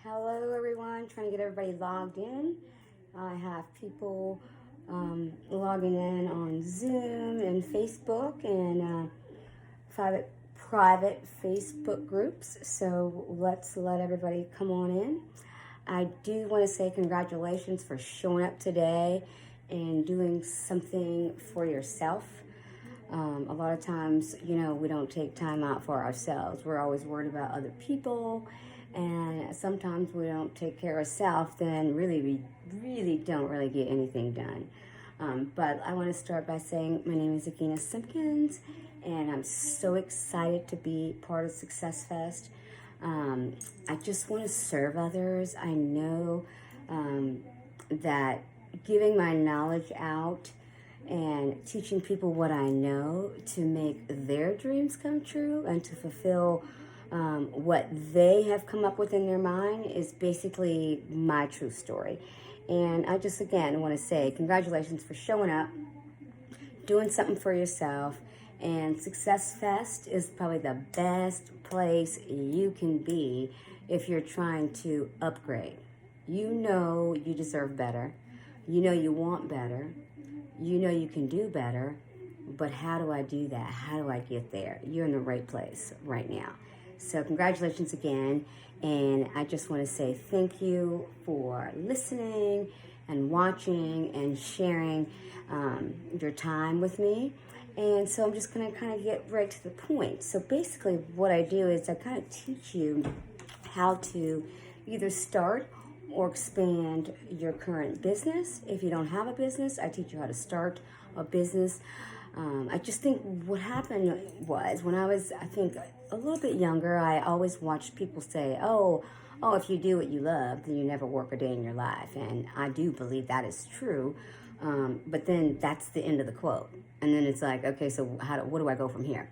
Hello, everyone. Trying to get everybody logged in. I have people logging in on Zoom and Facebook and private Facebook groups. So let's let everybody come on in. I do want to say congratulations for showing up today and doing something for yourself. A lot of times, we don't take time out for ourselves. We're always worried about other people, and sometimes we don't take care of ourselves, then we really don't really get anything done. But I want to start by saying my name is Agina Simpkins, and I'm so excited to be part of SucessFest. I just want to serve others. I know that giving my knowledge out and teaching people what I know to make their dreams come true and to fulfill what they have come up with in their mind is basically my true story. And I just, again, want to say congratulations for showing up, doing something for yourself. And Success Fest is probably the best place you can be if you're trying to upgrade. You know you deserve better. You know you want better. You know you can do better, but how do I do that? How do I get there? You're in the right place right now. So congratulations again, and I just want to say thank you for listening and watching and sharing your time with me. And so I'm just going to kind of get right to the point. So basically what I do is I kind of teach you how to either start or expand your current business. If you don't have a business, I teach you how to start a business. I just think what happened was when I was, I think, a little bit younger, I always watched people say, oh, if you do what you love, then you never work a day in your life. And I do believe that is true. But then that's the end of the quote. And then it's like, okay, so what do I go from here?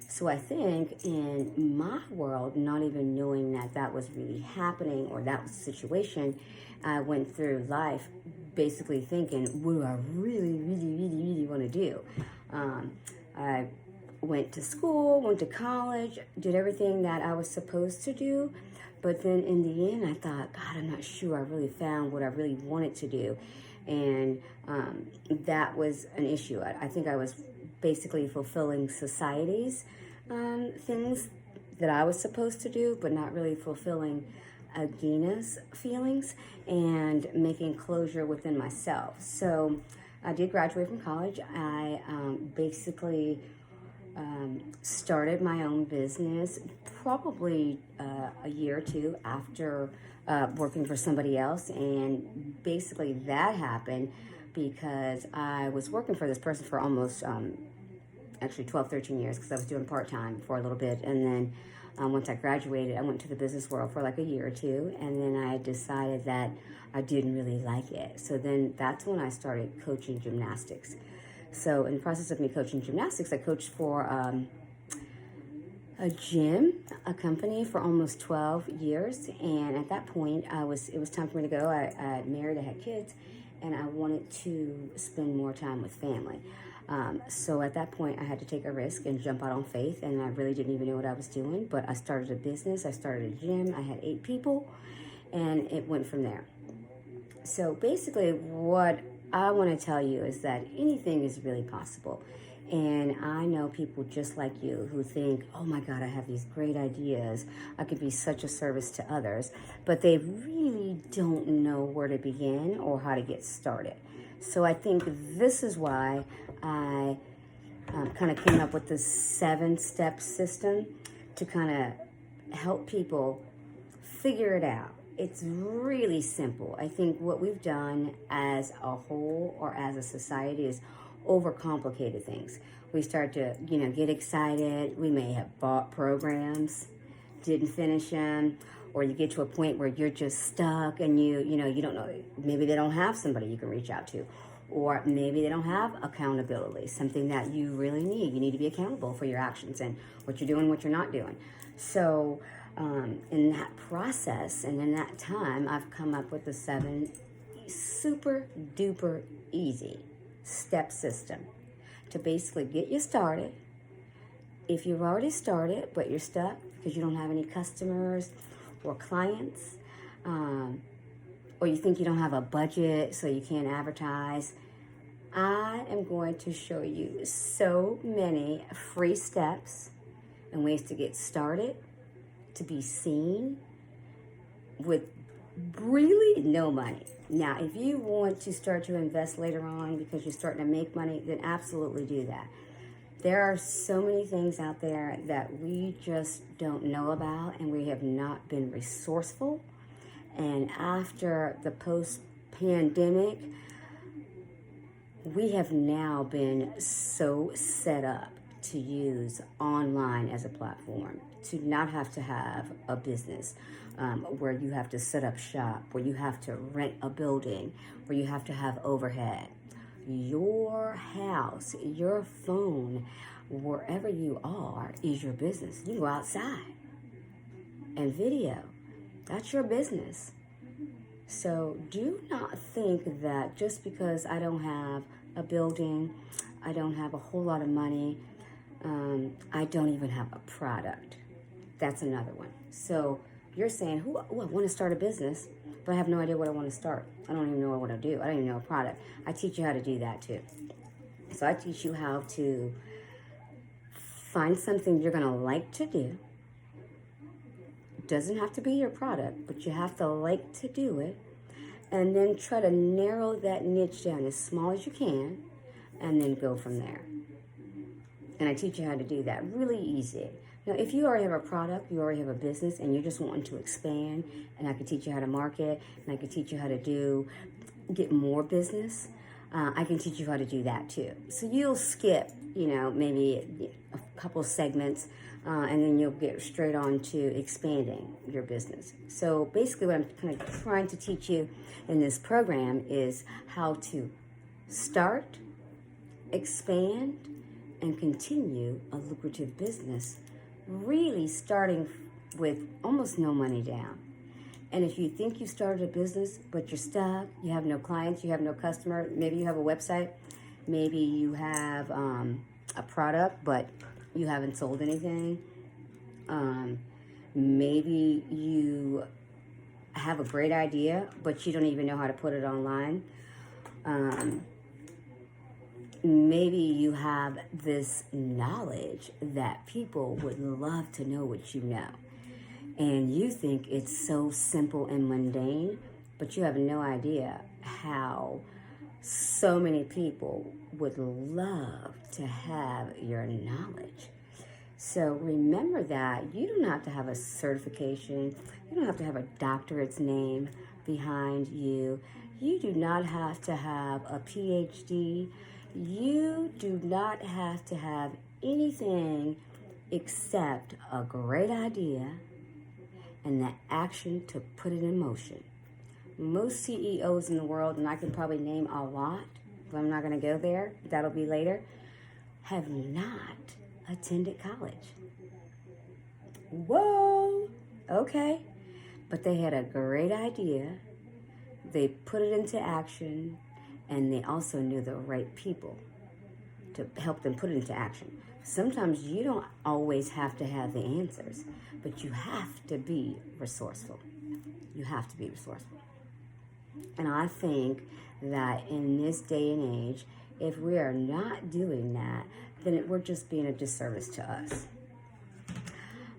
So I think in my world, not even knowing that that was really happening or that was the situation, I went through life basically thinking, what do I really, really, really, really want to do? I went to school, went to college, did everything that I was supposed to do. But then in the end, I thought, God, I'm not sure I really found what I really wanted to do. And that was an issue. I think I was basically fulfilling society's things that I was supposed to do, but not really fulfilling Agina's feelings and making closure within myself. So I did graduate from college. I basically started my own business probably a year or two after working for somebody else. And basically that happened because I was working for this person for almost actually 12, 13 years because I was doing part-time for a little bit. And then once I graduated, I went to the business world for like a year or two. And then I decided that I didn't really like it. So then that's when I started coaching gymnastics. So in the process of me coaching gymnastics, I coached for a gym, a company for almost 12 years. And at that point, it was time for me to go. I had married, I had kids, and I wanted to spend more time with family. So at that point, I had to take a risk and jump out on faith, and I really didn't even know what I was doing. But I started a business, I started a gym, I had 8 people, and it went from there. So basically, what I want to tell you is that anything is really possible. And I know people just like you who think, oh my God, I have these great ideas. I could be such a service to others, but they really don't know where to begin or how to get started. So I think this is why I kind of came up with this 7-step system to kind of help people figure it out. It's really simple. I think what we've done as a whole or as a society is overcomplicated things. We start to, get excited. We may have bought programs, didn't finish them, or you get to a point where you're just stuck and you don't know. Maybe they don't have somebody you can reach out to, or maybe they don't have accountability, something that you really need. You need to be accountable for your actions and what you're doing, what you're not doing. So in that process and in that time, I've come up with a 7 super duper easy step system to basically get you started. If you've already started but you're stuck because you don't have any customers or clients, or you think you don't have a budget so you can't advertise, I am going to show you so many free steps and ways to get started, to be seen with really no money. Now, if you want to start to invest later on because you're starting to make money, then absolutely do that. There are so many things out there that we just don't know about, and we have not been resourceful. And after the post-pandemic, we have now been so set up to use online as a platform, to not have to have a business where you have to set up shop, where you have to rent a building, where you have to have overhead. Your house, your phone, wherever you are, is your business. You go outside and video. That's your business. So do not think that just because I don't have a building, I don't have a whole lot of money, I don't even have a product. That's another one. So you're saying, I want to start a business, but I have no idea what I want to start. I don't even know what I want to do. I don't even know a product. I teach you how to do that too. So I teach you how to find something you're going to like to do. Doesn't have to be your product, but you have to like to do it, and then try to narrow that niche down as small as you can, and then go from there. And I teach you how to do that really easy. Now, if you already have a product, you already have a business, and you're just wanting to expand, and I can teach you how to market, and I can teach you how to get more business, I can teach you how to do that too. So you'll skip, maybe a couple segments, and then you'll get straight on to expanding your business. So basically what I'm kind of trying to teach you in this program is how to start, expand, and continue a lucrative business, really starting with almost no money down. And if you think you started a business, but you're stuck, you have no clients, you have no customer, maybe you have a website, maybe you have a product, but you haven't sold anything. Maybe you have a great idea, but you don't even know how to put it online. Maybe you have this knowledge that people would love to know what you know. And you think it's so simple and mundane, but you have no idea how so many people would love to have your knowledge. So remember that you don't have to have a certification. You don't have to have a doctorate's name behind you. You do not have to have a PhD. You do not have to have anything except a great idea and the action to put it in motion. Most CEOs in the world, and I can probably name a lot, but I'm not going to go there, that'll be later, have not attended college. Whoa! Okay. But they had a great idea, they put it into action, and they also knew the right people to help them put it into action. Sometimes you don't always have to have the answers, but you have to be resourceful. You have to be resourceful. And I think that in this day and age, if we are not doing that, then we're just being a disservice to us.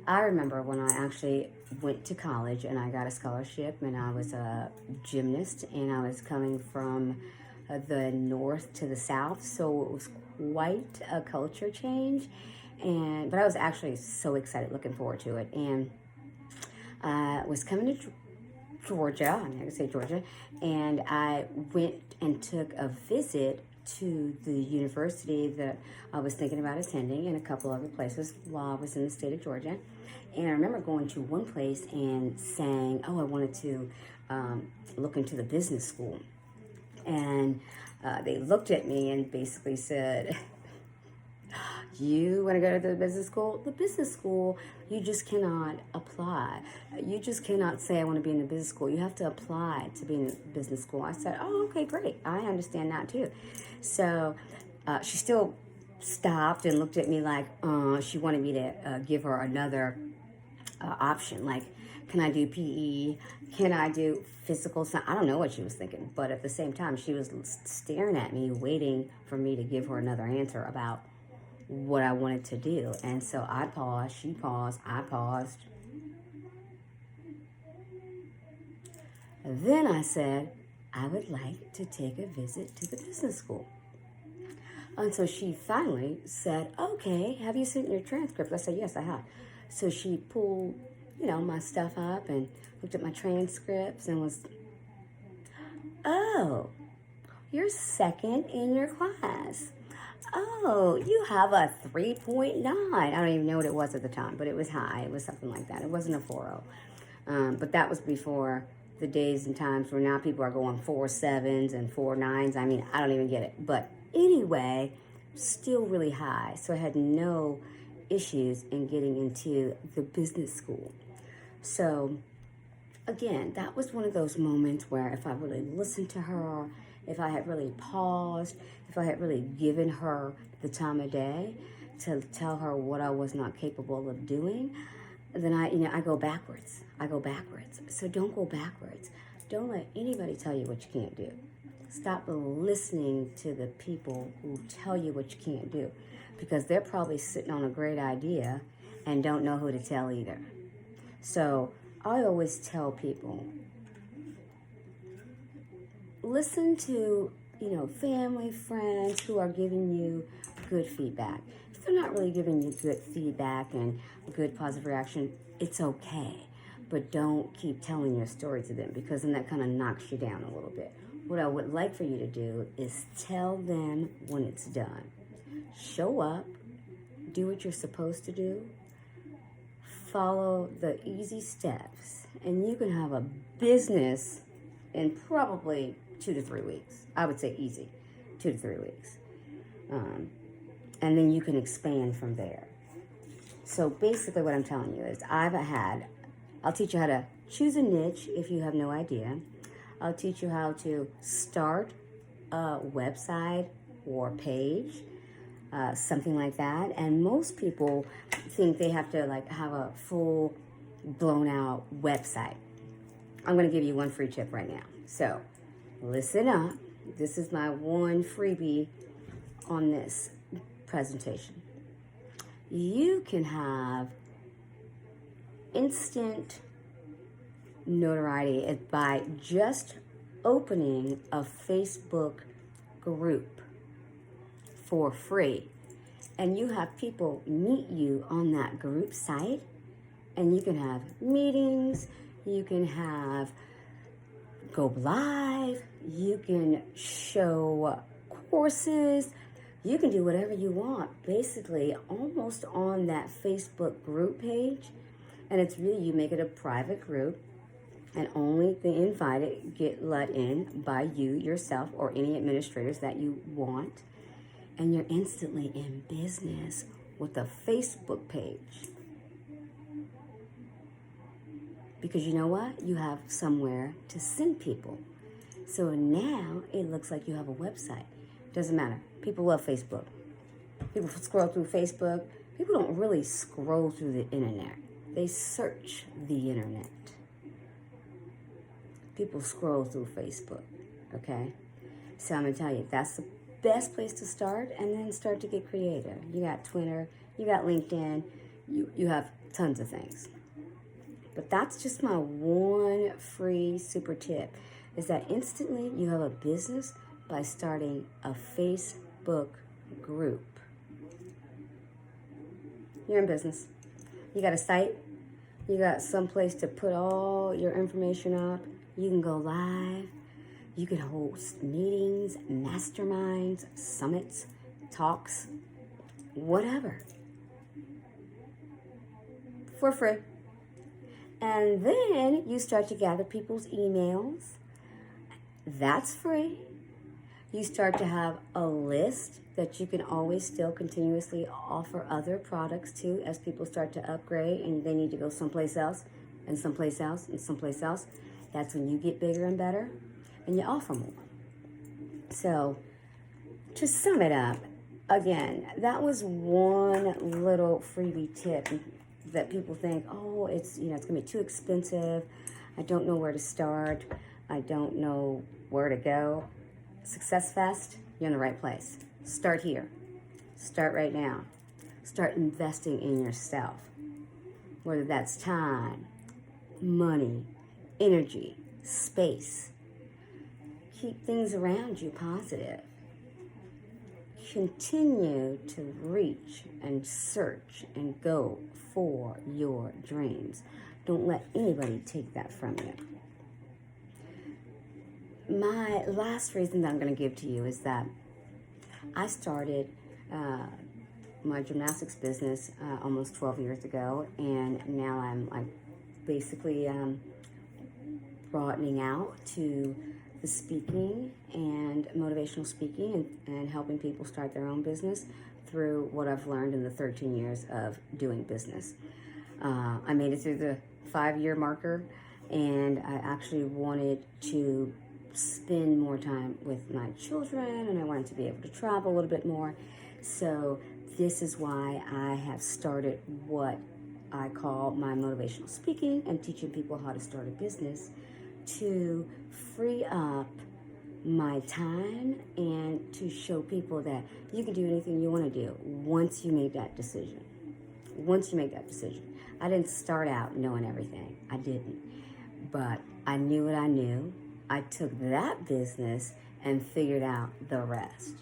I remember when I actually went to college and I got a scholarship, and I was a gymnast, and I was coming from the north to the south, so it was quite a culture change. But I was actually so excited, looking forward to it. And I was coming to Georgia, I'm going to say Georgia, and I went and took a visit to the university that I was thinking about attending, and a couple other places while I was in the state of Georgia. And I remember going to one place and saying, I wanted to look into the business school. And they looked at me and basically said, you want to go to the business school? The business school, you just cannot apply. You just cannot say, I want to be in the business school. You have to apply to be in the business school. I said, okay, great. I understand that too. So she still stopped and looked at me like she wanted me to give her another option. Like, Can I do PE? Can I do physical science? I don't know what she was thinking, but at the same time, she was staring at me, waiting for me to give her another answer about what I wanted to do. And so I paused, she paused, I paused. Then I said, I would like to take a visit to the business school. And so she finally said, okay, have you sent your transcript? I said, yes, I have. So she pulled, my stuff up and looked at my transcripts and was, oh, you're second in your class. Oh, you have a 3.9. I don't even know what it was at the time, but it was high. It was something like that. It wasn't a 4.0. But that was before the days and times where now people are going 4.7s and 4.9s. I mean, I don't even get it. But anyway, still really high. So I had no issues in getting into the business school. So again, that was one of those moments where if I really listened to her, if I had really paused, if I had really given her the time of day to tell her what I was not capable of doing, then I go backwards. So don't go backwards. Don't let anybody tell you what you can't do. Stop listening to the people who tell you what you can't do, because they're probably sitting on a great idea and don't know who to tell either. So I always tell people, listen to, family, friends who are giving you good feedback. If they're not really giving you good feedback and good positive reaction, it's okay. But don't keep telling your story to them, because then that kind of knocks you down a little bit. What I would like for you to do is tell them when it's done. Show up, do what you're supposed to do, follow the easy steps, and you can have a business in probably 2 to 3 weeks. I would say easy, 2 to 3 weeks. And then you can expand from there. So basically what I'm telling you is I'll teach you how to choose a niche if you have no idea. I'll teach you how to start a website or page, something like that. And most people think they have to have a full blown out website. I'm going to give you one free tip right now. So listen up. This is my one freebie on this presentation. You can have instant notoriety by just opening a Facebook group for free. And you have people meet you on that group site, and you can have meetings, you can go live, you can show courses, you can do whatever you want, basically almost on that Facebook group page. And it's really, you make it a private group, and only the invited get let in by you yourself or any administrators that you want. And you're instantly in business with a Facebook page. Because you know what? You have somewhere to send people. So now it looks like you have a website. Doesn't matter. People love Facebook. People scroll through Facebook. People don't really scroll through the internet. They search the internet. People scroll through Facebook, okay? So I'm going to tell you, that's the best place to start, and then start to get creative. You got Twitter, you got LinkedIn, you have tons of things. But that's just my one free super tip, is that instantly you have a business by starting a Facebook group. You're in business. You got a site, you got some place to put all your information up, you can go live, you can host meetings, masterminds, summits, talks, whatever, for free. And then you start to gather people's emails. That's free. You start to have a list that you can always still continuously offer other products to as people start to upgrade and they need to go someplace else and someplace else and someplace else. That's when you get bigger and better and you offer more. So to sum it up, again, that was one little freebie tip that people think, oh, it's going to be too expensive. I don't know where to start. I don't know where to go. SuccessFest, you're in the right place. Start here. Start right now. Start investing in yourself, whether that's time, money, energy, space. Keep things around you positive. Continue to reach and search and go for your dreams. Don't let anybody take that from you. My last reason that I'm going to give to you is that I started my gymnastics business almost 12 years ago, and now I'm basically broadening out to the speaking and motivational speaking and helping people start their own business through what I've learned in the 13 years of doing business. I made it through the 5-year marker, and I actually wanted to spend more time with my children, and I wanted to be able to travel a little bit more. So this is why I have started what I call my motivational speaking and teaching people how to start a business to free up my time and to show people that you can do anything you want to do once you make that decision. Once you make that decision. I didn't start out knowing everything. I didn't. But I knew what I knew. I took that business and figured out the rest.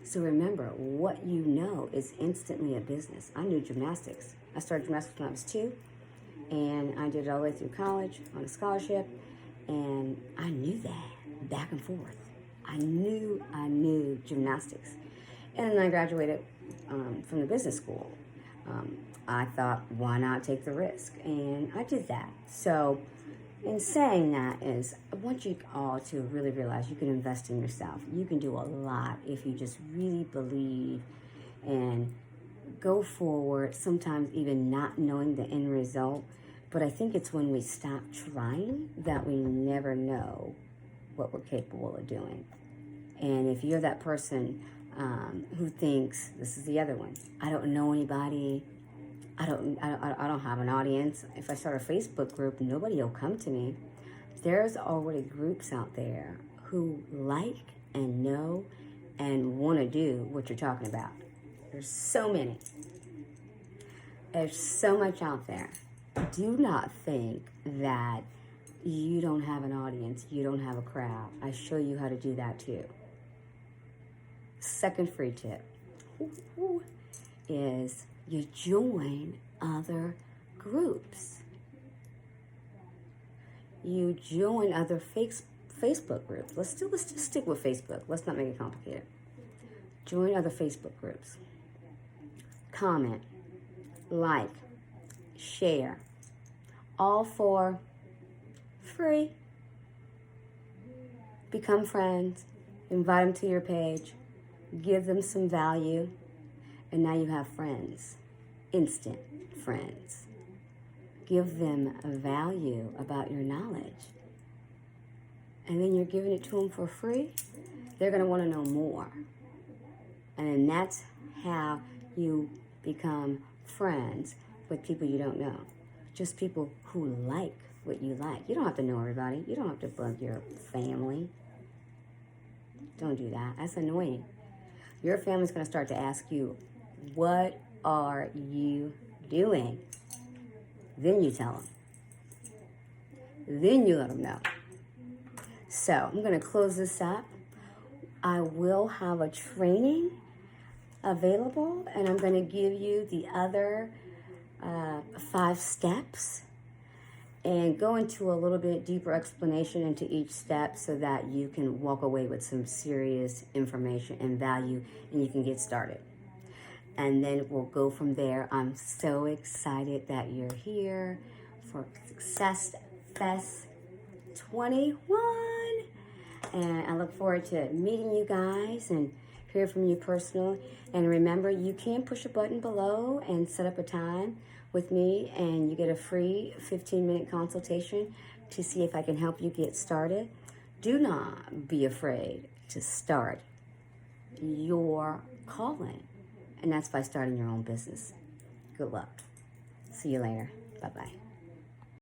So remember, what you know is instantly a business. I knew gymnastics. I started gymnastics when I was 2, and I did it all the way through college on a scholarship, and I knew that back and forth. I knew gymnastics. And then I graduated from the business school. I thought, why not take the risk? And I did that. So in saying that is, I want you all to really realize you can invest in yourself. You can do a lot if you just really believe and go forward, sometimes even not knowing the end result. But I think it's when we stop trying that we never know what we're capable of doing. And if you're that person who thinks, this is the other one, I don't know anybody, I don't have an audience. If I start a Facebook group, nobody will come to me. There's already groups out there who like and know and want to do what you're talking about. There's so many. There's so much out there. Do not think that you don't have an audience, you don't have a crowd. I show you how to do that too. Second free tip is you join other groups. You join other Facebook groups. Let's just stick with Facebook. Let's not make it complicated. Join other Facebook groups. Comment, like, share, all for free. Become friends, invite them to your page, give them some value, and now you have friends, instant friends. Give them a value about your knowledge, and then you're giving it to them for free. They're going to want to know more, and then that's how you become friends with people you don't know, just people who like what you like. You don't have to know everybody. You don't have to bug your family. Don't do that. That's annoying. Your family's going to start to ask you, what are you doing? Then you tell them. Then you let them know. So I'm going to close this up. I will have a training available, and I'm going to give you the other 5 steps and go into a little bit deeper explanation into each step so that you can walk away with some serious information and value, and you can get started. And then we'll go from there. I'm so excited that you're here for SuccessFest 21. And I look forward to meeting you guys and hear from you personally. And remember, you can push a button below and set up a time with me, and you get a free 15-minute consultation to see if I can help you get started. Do not be afraid to start your calling, and that's by starting your own business. Good luck. See you later. Bye-bye.